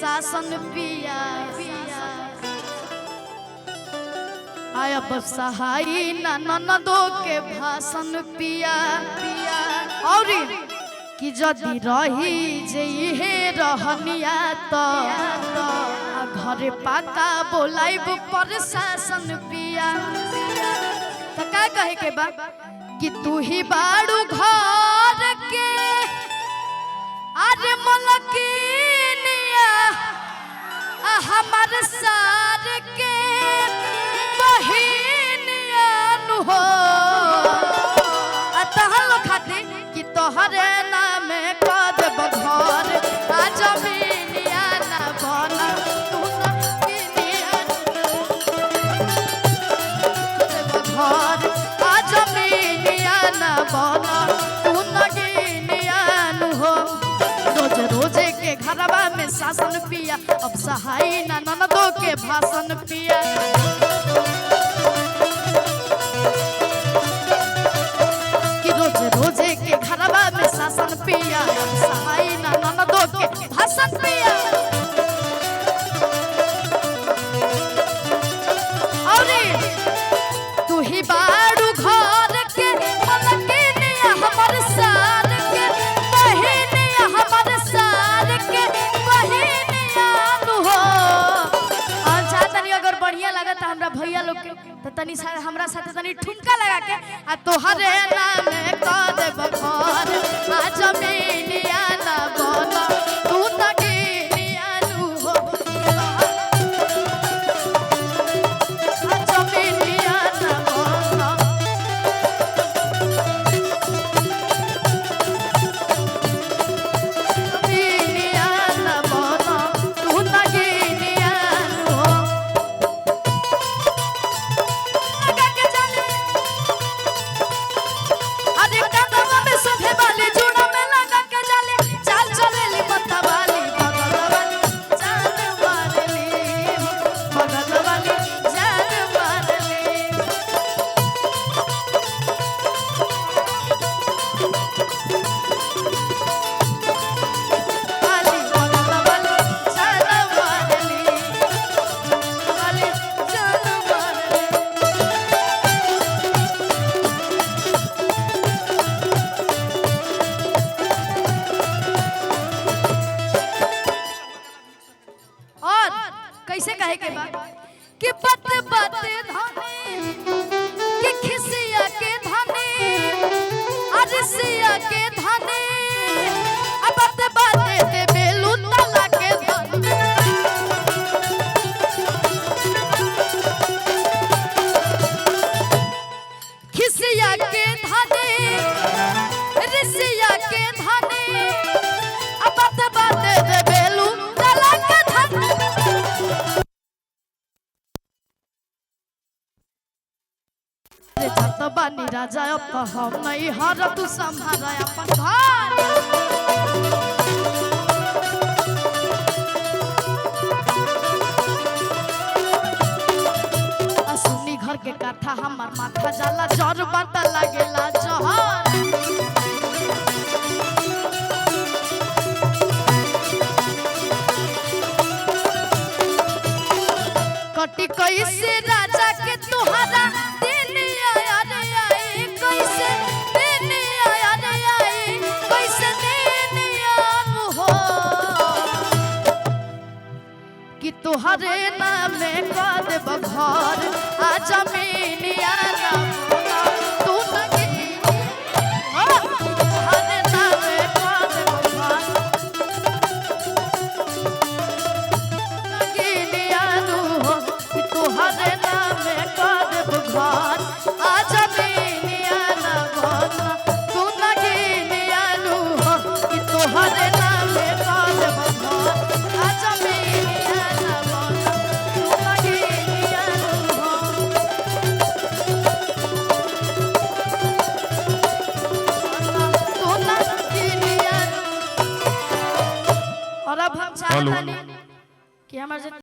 शासन पिया आया बसहाई ननदो के भाषण पिया और कि जदि रही जे रहनिया तो घरे पाका बोलाइब प्रशासन पिया तो का कहे के बा कि तू ही बाड़ू घर के अरे मलकिनिया हमार सार के बहिनिया नु हो अतहल खातिर कि तोहरे नाम कद बघर आ जमीनिया ना बना तू नकिनिया बघर आ जमीनिया ना बना तू नकिनिया नु हो रोज रोजे के घरवा में शासन पिया अब सहाई ना ननदो के भाषण पिया कि रोज रोजे के घरवा में शासन पिया अब सहाई ना ननदो के भाषण पिया और तू ही बाड़ू घर के मलकिनिया हमर सार के बहिनिया हमर सार के बहिनिया नु हो अच्छा तनी अगर बढ़िया लगता हमरा भैया लोग के तो तनी हमरा साथे तनी ठुमका लगा के आ तोहरे नाम कद बखर आ जमीनिया ना बना तू नगिनिया नु हो आ जमीनिया ना बना जमीनिया ना बना तू नगिनिया नु हो लगा के जाने अरे कदम में सधे वाली जुड़ा में लगा के जाले चाल चलेली मत्ता वाली बगल वाली जान मारली बगल वाली जान मारली वाली बगल वाली जान मारली वाली जान मारली और कैसे कहे के बा कि बात बात धनी कि खिसिया के धनी अरसिया के धनी अब बात बात दे बेलू तला के धनी खिसिया के धनी रसिया के धनी अब बात बात दे बेलू तला के धनी जत बानी राजा अब तो हम नहीं हर तू संभारा अपन घर सुनी घर के काथा हमार माथा जाला जर बात लागेला जहर कटी कैसे राजा के तुहरा दिन आया रे आई कैसे दिन आया रे आई कैसे दिन आनु हो कि तुहरे नाम कद बघर आ जमीनिया ना बना तू नगी तुहरे नाम कद बघर नगिनिया नु हो कि तुहरे नाम कद बघर आ जमीनिया ना बना तू नगिनिया नु हो कि तुहरे नाम कद बघर आ जमीनिया ना बना तू नगिनिया नु हो तू नगिनिया नु। और अब हम चाहते हैं कि हमारे